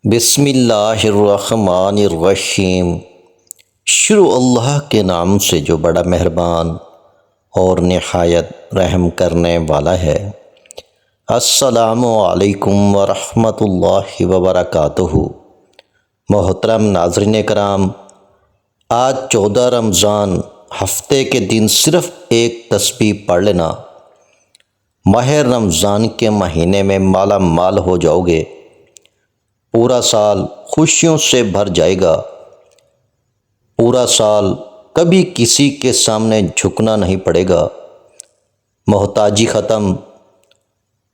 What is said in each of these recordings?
بسم اللہ الرحمن الرحیم۔ شروع اللہ کے نام سے جو بڑا مہربان اور نہایت رحم کرنے والا ہے۔ السلام علیکم ورحمۃ اللہ وبرکاتہ۔ محترم ناظرین کرام، آج 14 رمضان ہفتے کے دن صرف ایک تسبیح پڑھ لینا، ماہ رمضان کے مہینے میں مالا مال ہو جاؤ گے، پورا سال خوشیوں سے بھر جائے گا، پورا سال کبھی کسی کے سامنے جھکنا نہیں پڑے گا، محتاجی ختم،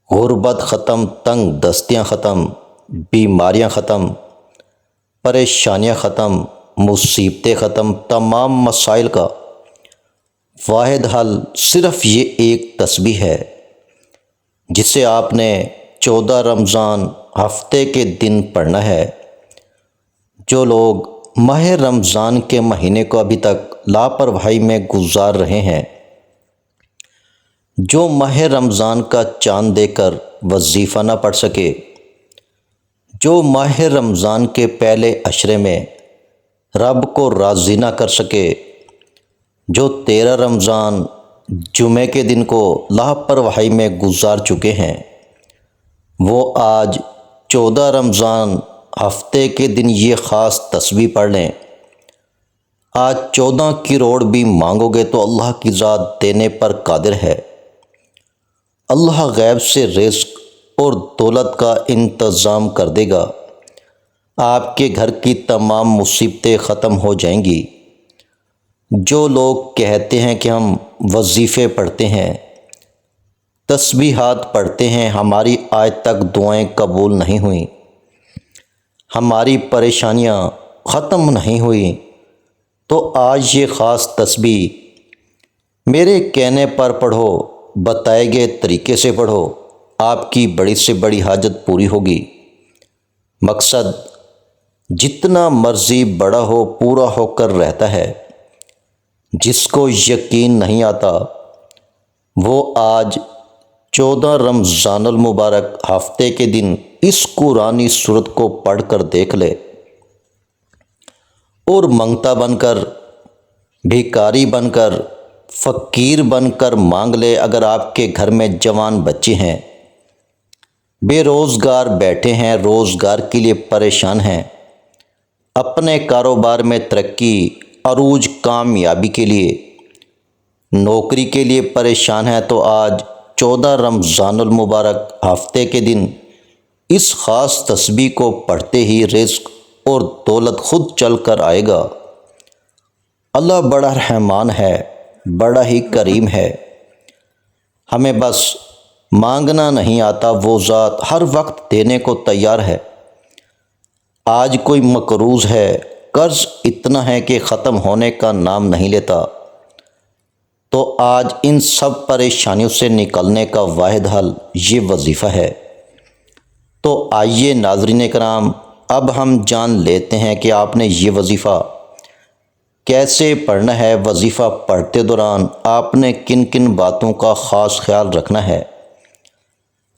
غربت ختم، تنگ دستیاں ختم، بیماریاں ختم، پریشانیاں ختم، مصیبتیں ختم۔ تمام مسائل کا واحد حل صرف یہ ایک تسبیح ہے جسے آپ نے 14 رمضان ہفتے کے دن پڑھنا ہے۔ جو لوگ ماہ رمضان کے مہینے کو ابھی تک لاپرواہی میں گزار رہے ہیں، جو ماہ رمضان کا چاند دے کر وظیفہ نہ پڑھ سکے، جو ماہ رمضان کے پہلے عشرے میں رب کو راضی نہ کر سکے، جو 13 رمضان جمعے کے دن کو لاپرواہی میں گزار چکے ہیں، وہ آج 14 رمضان ہفتے کے دن یہ خاص تسبیح پڑھ لیں۔ آج 14 کروڑ بھی مانگو گے تو اللہ کی ذات دینے پر قادر ہے۔ اللہ غیب سے رزق اور دولت کا انتظام کر دے گا۔ آپ کے گھر کی تمام مصیبتیں ختم ہو جائیں گی۔ جو لوگ کہتے ہیں کہ ہم وظیفے پڑھتے ہیں، تسبیحات پڑھتے ہیں، ہماری آج تک دعائیں قبول نہیں ہوئیں، ہماری پریشانیاں ختم نہیں ہوئیں، تو آج یہ خاص تسبیح میرے کہنے پر پڑھو، بتائے گئے طریقے سے پڑھو، آپ کی بڑی سے بڑی حاجت پوری ہوگی۔ مقصد جتنا مرضی بڑا ہو پورا ہو کر رہتا ہے۔ جس کو یقین نہیں آتا وہ آج 14 رمضان المبارک ہفتے کے دن اس قرآنی سورت کو پڑھ کر دیکھ لے اور منگتا بن کر، بھیکاری بن کر، فقیر بن کر مانگ لے۔ اگر آپ کے گھر میں جوان بچے ہیں، بے روزگار بیٹھے ہیں، روزگار کے لیے پریشان ہیں، اپنے کاروبار میں ترقی، عروج، کامیابی کے لیے، نوکری کے لیے پریشان ہیں، تو آج 14 رمضان المبارک ہفتے کے دن اس خاص تسبیح کو پڑھتے ہی رزق اور دولت خود چل کر آئے گا۔ اللہ بڑا رحمان ہے، بڑا ہی کریم ہے۔ ہمیں بس مانگنا نہیں آتا، وہ ذات ہر وقت دینے کو تیار ہے۔ آج کوئی مقروض ہے، قرض اتنا ہے کہ ختم ہونے کا نام نہیں لیتا، تو آج ان سب پریشانیوں سے نکلنے کا واحد حل یہ وظیفہ ہے۔ تو آئیے ناظرین کرام، اب ہم جان لیتے ہیں کہ آپ نے یہ وظیفہ کیسے پڑھنا ہے۔ وظیفہ پڑھتے دوران آپ نے کن کن باتوں کا خاص خیال رکھنا ہے۔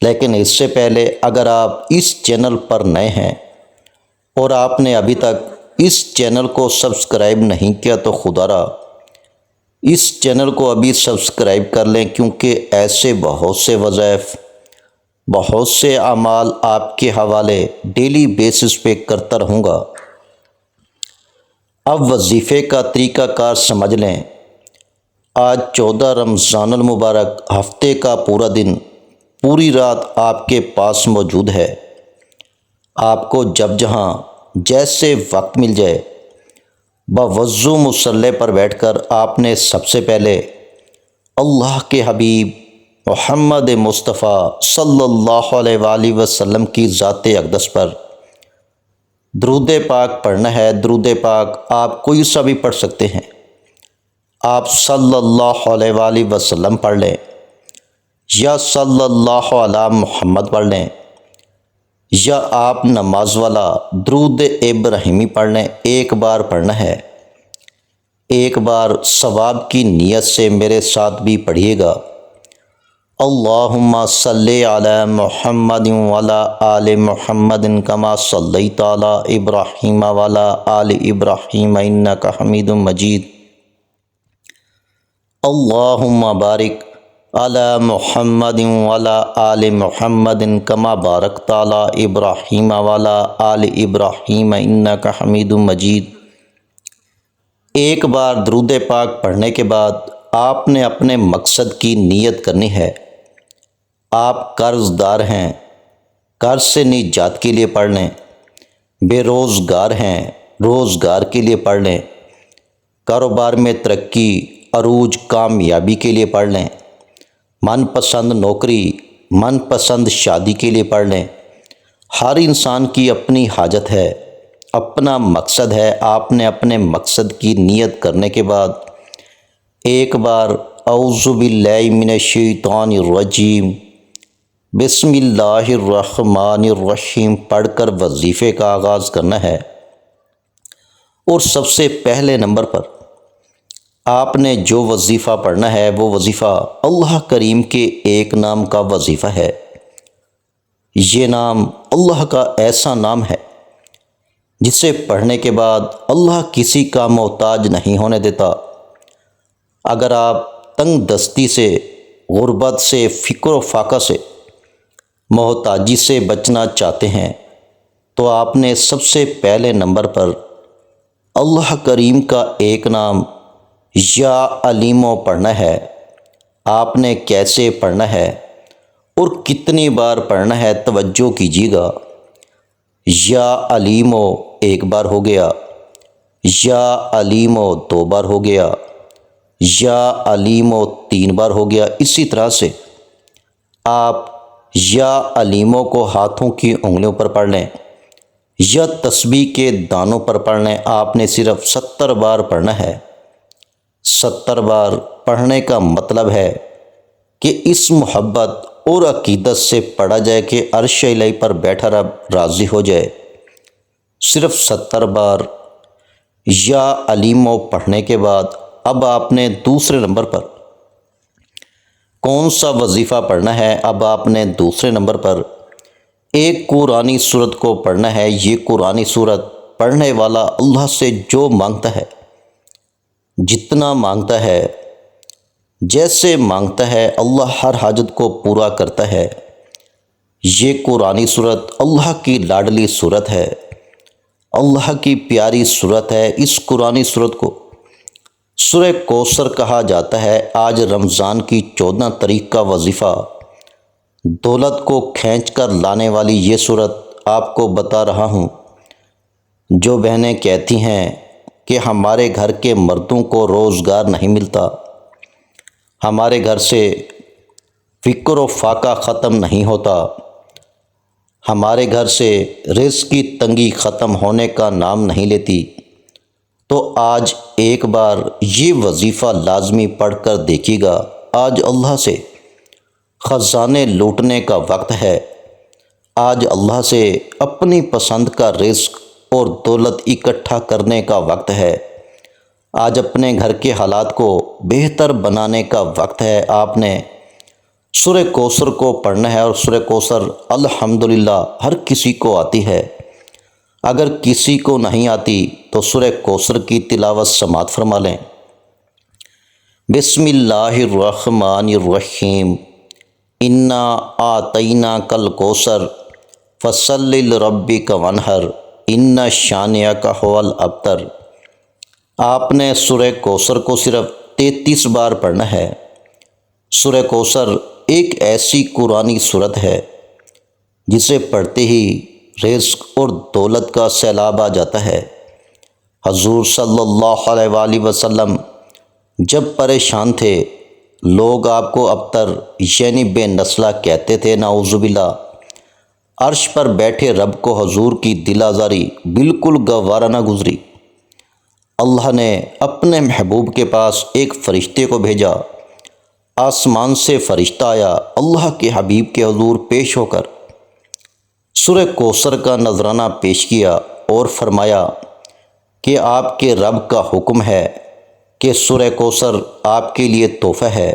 لیکن اس سے پہلے اگر آپ اس چینل پر نئے ہیں اور آپ نے ابھی تک اس چینل کو سبسکرائب نہیں کیا تو خدا را اس چینل کو ابھی سبسکرائب کر لیں، کیونکہ ایسے بہت سے وظائف، بہت سے اعمال آپ کے حوالے ڈیلی بیسس پہ کرتا رہوں گا۔ اب وظیفے کا طریقہ کار سمجھ لیں۔ آج 14 رمضان المبارک ہفتے کا پورا دن، پوری رات آپ کے پاس موجود ہے۔ آپ کو جب جہاں جیسے وقت مل جائے، باوضو مصلی پر بیٹھ کر آپ نے سب سے پہلے اللہ کے حبیب محمد مصطفیٰ صلی اللہ علیہ وآلہ وسلم کی ذات اقدس پر درود پاک پڑھنا ہے۔ درود پاک آپ کوئی سا بھی پڑھ سکتے ہیں۔ آپ صلی اللہ علیہ وآلہ وسلم پڑھ لیں، یا صلی اللہ علی محمد پڑھ لیں، یا آپ نماز والا درود ابراہیمی پڑھ لیں۔ ایک بار پڑھنا ہے، ایک بار ثواب کی نیت سے میرے ساتھ بھی پڑھیے گا۔ اللہم صلی علی محمد وعلی آل محمد کما صلیت علی ابراہیم وعلی آل ابراہیم انک حمید مجید۔ اللہم بارک علی محمد وعلی آل محمد کما بارکت علی ابراہیم وعلی آل ابراہیم انک حمید مجید۔ ایک بار درود پاک پڑھنے کے بعد آپ نے اپنے مقصد کی نیت کرنی ہے۔ آپ قرض دار ہیں، قرض سے نجات کے لیے پڑھ لیں۔ بے روزگار ہیں، روزگار کے لیے پڑھ لیں۔ کاروبار میں ترقی، عروج، کامیابی کے لیے پڑھ لیں۔ من پسند نوکری، من پسند شادی کے لیے پڑھ لیں۔ ہر انسان کی اپنی حاجت ہے، اپنا مقصد ہے۔ آپ نے اپنے مقصد کی نیت کرنے کے بعد ایک بار اعوذ باللہ من الشیطان الرجیم بسم اللہ الرحمن الرحیم پڑھ کر وظیفے کا آغاز کرنا ہے۔ اور سب سے پہلے نمبر پر آپ نے جو وظیفہ پڑھنا ہے وہ وظیفہ اللہ کریم کے ایک نام کا وظیفہ ہے۔ یہ نام اللہ کا ایسا نام ہے جسے پڑھنے کے بعد اللہ کسی کا محتاج نہیں ہونے دیتا۔ اگر آپ تنگ دستی سے، غربت سے، فقر و فاقہ سے، محتاجی سے بچنا چاہتے ہیں تو آپ نے سب سے پہلے نمبر پر اللہ کریم کا ایک نام یا علیمو پڑھنا ہے۔ آپ نے کیسے پڑھنا ہے اور کتنی بار پڑھنا ہے توجہ کیجیے گا۔ یا علیمو ایک بار ہو گیا، یا علیمو دو بار ہو گیا، یا علیمو تین بار ہو گیا۔ اسی طرح سے آپ یا علیموں کو ہاتھوں کی انگلیوں پر پڑھ لیں یا تسبیح کے دانوں پر پڑھ لیں۔ آپ نے صرف 70 بار پڑھنا ہے۔ 70 بار پڑھنے کا مطلب ہے کہ اس محبت اور عقیدت سے پڑھا جائے کہ عرش الہی پر بیٹھا رب راضی ہو جائے۔ صرف 70 بار یا علیموں پڑھنے کے بعد اب آپ نے دوسرے نمبر پر کون سا وظیفہ پڑھنا ہے؟ اب آپ نے دوسرے نمبر پر ایک قرآنی سورت کو پڑھنا ہے۔ یہ قرآنی سورت پڑھنے والا اللہ سے جو مانگتا ہے، جتنا مانگتا ہے، جیسے مانگتا ہے، اللہ ہر حاجت کو پورا کرتا ہے۔ یہ قرآنی سورت اللہ کی لاڈلی سورت ہے، اللہ کی پیاری سورت ہے۔ اس قرآنی سورت کو سورہ کوثر کہا جاتا ہے۔ آج رمضان کی 14 تاریخ کا وظیفہ دولت کو کھینچ کر لانے والی یہ سورت آپ کو بتا رہا ہوں۔ جو بہنیں کہتی ہیں کہ ہمارے گھر کے مردوں کو روزگار نہیں ملتا، ہمارے گھر سے فقر و فاقہ ختم نہیں ہوتا، ہمارے گھر سے رزق کی تنگی ختم ہونے کا نام نہیں لیتی، تو آج ایک بار یہ وظیفہ لازمی پڑھ کر دیکھیے گا۔ آج اللہ سے خزانے لوٹنے کا وقت ہے۔ آج اللہ سے اپنی پسند کا رزق اور دولت اکٹھا کرنے کا وقت ہے۔ آج اپنے گھر کے حالات کو بہتر بنانے کا وقت ہے۔ آپ نے سورہ کوثر کو پڑھنا ہے، اور سورہ کوثر الحمدللہ ہر کسی کو آتی ہے۔ اگر کسی کو نہیں آتی تو سورہ کوثر کی تلاوت سماعت فرما لیں۔ بسم اللہ الرحمن الرحیم انا اعطیناک الکوثر فصلی لربک وانحر ان شانئک ھو الابتر۔ آپ نے سورہ کوثر کو صرف 33 بار پڑھنا ہے۔ سورہ کوثر ایک ایسی قرآنی سورت ہے جسے پڑھتے ہی رزق اور دولت کا سیلاب آ جاتا ہے۔ حضور صلی اللہ علیہ وآلہ وسلم جب پریشان تھے، لوگ آپ کو ابتر یعنی بے نسلہ کہتے تھے، نعوذ باللہ۔ عرش پر بیٹھے رب کو حضور کی دل آزاری بالکل گوارا نہ گزری۔ اللہ نے اپنے محبوب کے پاس ایک فرشتے کو بھیجا۔ آسمان سے فرشتہ آیا، اللہ کے حبیب کے حضور پیش ہو کر سورہ کوثر کا نذرانہ پیش کیا اور فرمایا کہ آپ کے رب کا حکم ہے کہ سورہ کوثر آپ کے لیے تحفہ ہے۔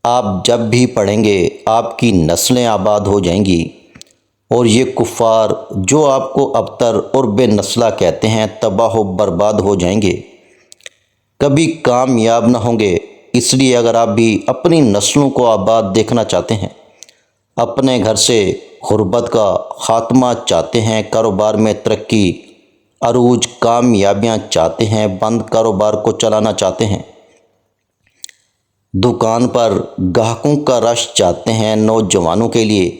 آپ جب بھی پڑھیں گے آپ کی نسلیں آباد ہو جائیں گی، اور یہ کفار جو آپ کو ابتر اور بے نسلہ کہتے ہیں تباہ و برباد ہو جائیں گے، کبھی کامیاب نہ ہوں گے۔ اس لیے اگر آپ بھی اپنی نسلوں کو آباد دیکھنا چاہتے ہیں، اپنے گھر سے غربت کا خاتمہ چاہتے ہیں، کاروبار میں ترقی، عروج، کامیابیاں چاہتے ہیں، بند کاروبار کو چلانا چاہتے ہیں، دکان پر گاہکوں کا رش چاہتے ہیں، نوجوانوں کے لیے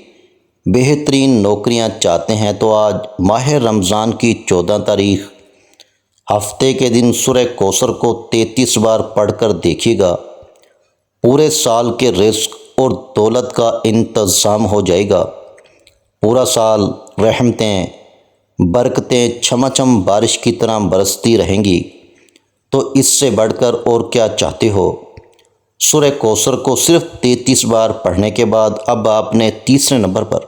بہترین نوکریاں چاہتے ہیں، تو آج ماہ رمضان کی 14 تاریخ ہفتے کے دن سورہ کوثر کو 33 بار پڑھ کر دیکھیے گا، پورے سال کے رزق اور دولت کا انتظام ہو جائے گا۔ پورا سال رحمتیں، برکتیں چھماچم بارش کی طرح برستی رہیں گی، تو اس سے بڑھ کر اور کیا چاہتے ہو؟ سورہ کوثر کو صرف 33 بار پڑھنے کے بعد اب آپ نے تیسرے نمبر پر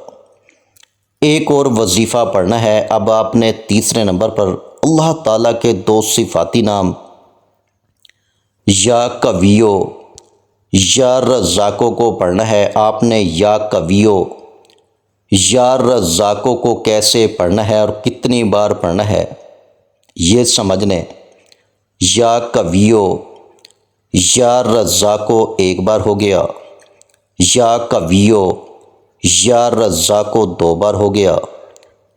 ایک اور وظیفہ پڑھنا ہے۔ اب آپ نے تیسرے نمبر پر اللہ تعالیٰ کے 2 صفاتی نام یا قویو یا رزاقو کو پڑھنا ہے۔ آپ نے یا قویو یا رزاقو کو کیسے پڑھنا ہے اور کتنی بار پڑھنا ہے یہ سمجھ لیں۔ یا قویو یا رزاقو ایک بار ہو گیا، یا قویو یا رزاقو 2 بار ہو گیا،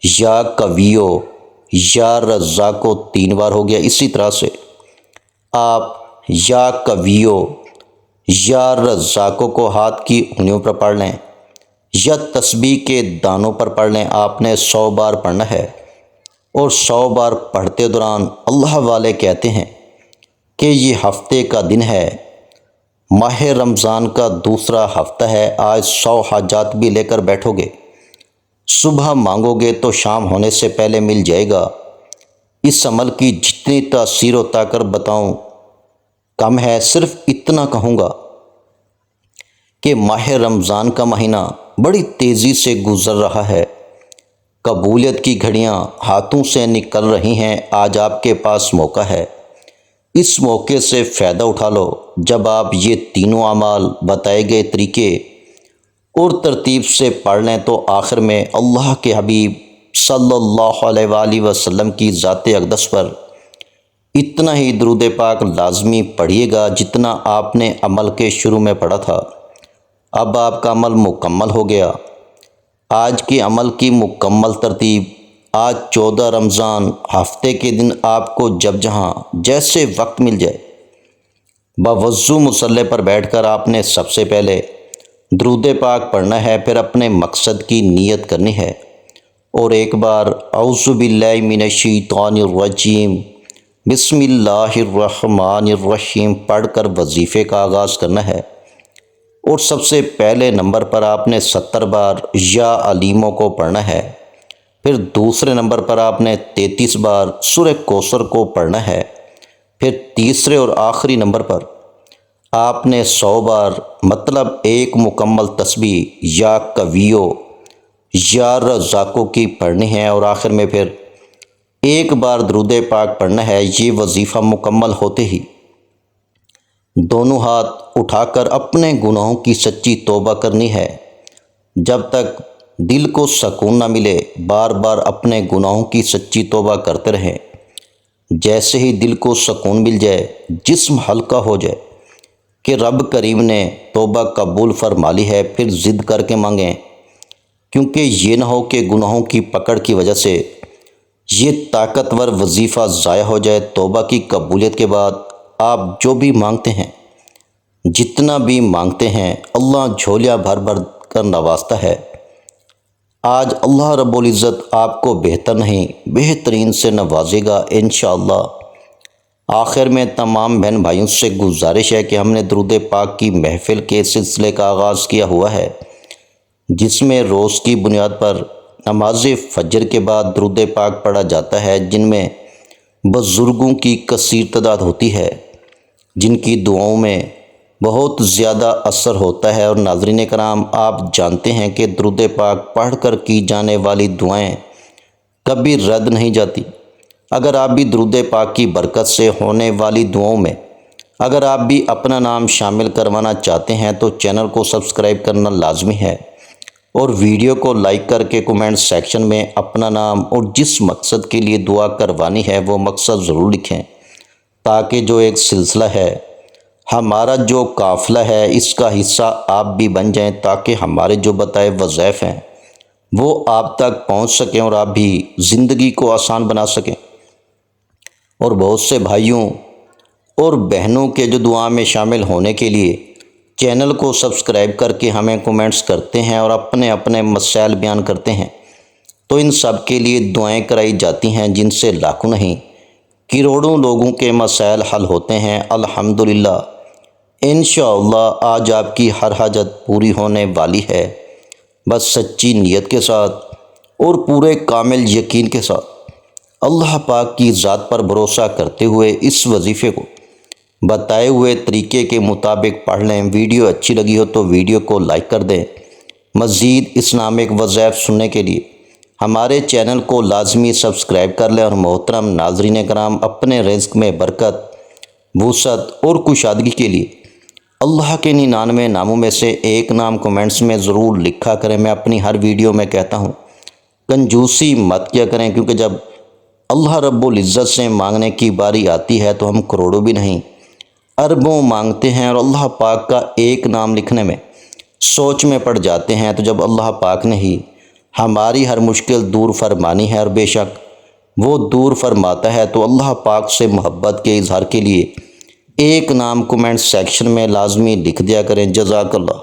یا قویو یا رزاقو 3 بار ہو گیا۔ اسی طرح سے آپ یا قویو یا رزاقو کو ہاتھ کی انگلیوں پر پڑھ لیں یا تسبیح کے دانوں پر پڑھ لیں۔ آپ نے 100 بار پڑھنا ہے، اور 100 بار پڑھتے دوران اللہ والے کہتے ہیں کہ یہ ہفتے کا دن ہے، ماہ رمضان کا دوسرا ہفتہ ہے، آج 100 حاجات بھی لے کر بیٹھو گے، صبح مانگو گے تو شام ہونے سے پہلے مل جائے گا۔ اس عمل کی جتنی تاثیر و طاقت بتاؤں کم ہے، صرف اتنا کہوں گا کہ ماہ رمضان کا مہینہ بڑی تیزی سے گزر رہا ہے، قبولیت کی گھڑیاں ہاتھوں سے نکل رہی ہیں۔ آج آپ کے پاس موقع ہے، اس موقع سے فائدہ اٹھا لو۔ جب آپ یہ تینوں اعمال بتائے گئے طریقے اور ترتیب سے پڑھ لیں تو آخر میں اللہ کے حبیب صلی اللہ علیہ وآلہ وسلم کی ذات اقدس پر اتنا ہی درود پاک لازمی پڑھیے گا جتنا آپ نے عمل کے شروع میں پڑھا تھا۔ اب آپ کا عمل مکمل ہو گیا۔ آج کے عمل کی مکمل ترتیب: آج 14 رمضان ہفتے کے دن آپ کو جب جہاں جیسے وقت مل جائے، باوضو مصلی پر بیٹھ کر آپ نے سب سے پہلے درود پاک پڑھنا ہے، پھر اپنے مقصد کی نیت کرنی ہے، اور ایک بار اعوذ باللہ من الشیطان الرجیم بسم اللہ الرحمن الرحیم پڑھ کر وظیفے کا آغاز کرنا ہے، اور سب سے پہلے نمبر پر آپ نے 70 بار یا علیموں کو پڑھنا ہے، پھر دوسرے نمبر پر آپ نے 33 بار سورہ کوثر کو پڑھنا ہے، پھر تیسرے اور آخری نمبر پر آپ نے 100 بار مطلب ایک مکمل تسبیح یا قویو یا رزاقو کی پڑھنی ہے، اور آخر میں پھر ایک بار درود پاک پڑھنا ہے۔ یہ وظیفہ مکمل ہوتے ہی دونوں ہاتھ اٹھا کر اپنے گناہوں کی سچی توبہ کرنی ہے۔ جب تک دل کو سکون نہ ملے بار بار اپنے گناہوں کی سچی توبہ کرتے رہیں۔ جیسے ہی دل کو سکون مل جائے، جسم ہلکا ہو جائے کہ رب کریم نے توبہ قبول فرما لی ہے، پھر ضد کر کے مانگیں، کیونکہ یہ نہ ہو کہ گناہوں کی پکڑ کی وجہ سے یہ طاقتور وظیفہ ضائع ہو جائے۔ توبہ کی قبولیت کے بعد آپ جو بھی مانگتے ہیں، جتنا بھی مانگتے ہیں، اللہ جھولیاں بھر بھر کر نوازتا ہے۔ آج اللہ رب العزت آپ کو بہتر نہیں بہترین سے نوازے گا انشاءاللہ۔ آخر میں تمام بہن بھائیوں سے گزارش ہے کہ ہم نے درود پاک کی محفل کے سلسلے کا آغاز کیا ہوا ہے، جس میں روز کی بنیاد پر نماز فجر کے بعد درود پاک پڑھا جاتا ہے، جن میں بزرگوں کی کثیر تعداد ہوتی ہے، جن کی دعاؤں میں بہت زیادہ اثر ہوتا ہے۔ اور ناظرین کرام، آپ جانتے ہیں کہ درود پاک پڑھ کر کی جانے والی دعائیں کبھی رد نہیں جاتی۔ اگر آپ بھی درود پاک کی برکت سے ہونے والی دعاؤں میں اگر آپ بھی اپنا نام شامل کروانا چاہتے ہیں تو چینل کو سبسکرائب کرنا لازمی ہے اور ویڈیو کو لائک کر کے کومنٹ سیکشن میں اپنا نام اور جس مقصد کے لیے دعا کروانی ہے وہ مقصد ضرور لکھیں، تاکہ جو ایک سلسلہ ہے، ہمارا جو قافلہ ہے، اس کا حصہ آپ بھی بن جائیں، تاکہ ہمارے جو بتائے وظائف ہیں وہ آپ تک پہنچ سکیں اور آپ بھی زندگی کو آسان بنا سکیں۔ اور بہت سے بھائیوں اور بہنوں کے جو دعا میں شامل ہونے کے لیے چینل کو سبسکرائب کر کے ہمیں کومنٹس کرتے ہیں اور اپنے اپنے مسائل بیان کرتے ہیں، تو ان سب کے لیے دعائیں کرائی جاتی ہیں، جن سے لاکھوں نہیں کروڑوں لوگوں کے مسائل حل ہوتے ہیں۔ الحمدللہ، انشاءاللہ آج آپ کی ہر حاجت پوری ہونے والی ہے، بس سچی نیت کے ساتھ اور پورے کامل یقین کے ساتھ اللہ پاک کی ذات پر بھروسہ کرتے ہوئے اس وظیفے کو بتائے ہوئے طریقے کے مطابق پڑھ لیں۔ ویڈیو اچھی لگی ہو تو ویڈیو کو لائک کر دیں۔ مزید اسلامک وظائف سننے کے لیے ہمارے چینل کو لازمی سبسکرائب کر لیں، اور محترم ناظرین کرام، اپنے رزق میں برکت، وسعت اور کشادگی کے لیے اللہ کے 99 ناموں میں سے ایک نام کومنٹس میں ضرور لکھا کریں۔ میں اپنی ہر ویڈیو میں کہتا ہوں، کنجوسی مت کیا کریں، کیونکہ جب اللہ رب العزت سے مانگنے کی باری آتی ہے تو ہم کروڑوں بھی نہیں اربوں مانگتے ہیں، اور اللہ پاک کا ایک نام لکھنے میں سوچ میں پڑ جاتے ہیں۔ تو جب اللہ پاک نے ہی ہماری ہر مشکل دور فرمانی ہے، اور بے شک وہ دور فرماتا ہے، تو اللہ پاک سے محبت کے اظہار کے لیے ایک نام کومنٹ سیکشن میں لازمی لکھ دیا کریں۔ جزاک اللہ۔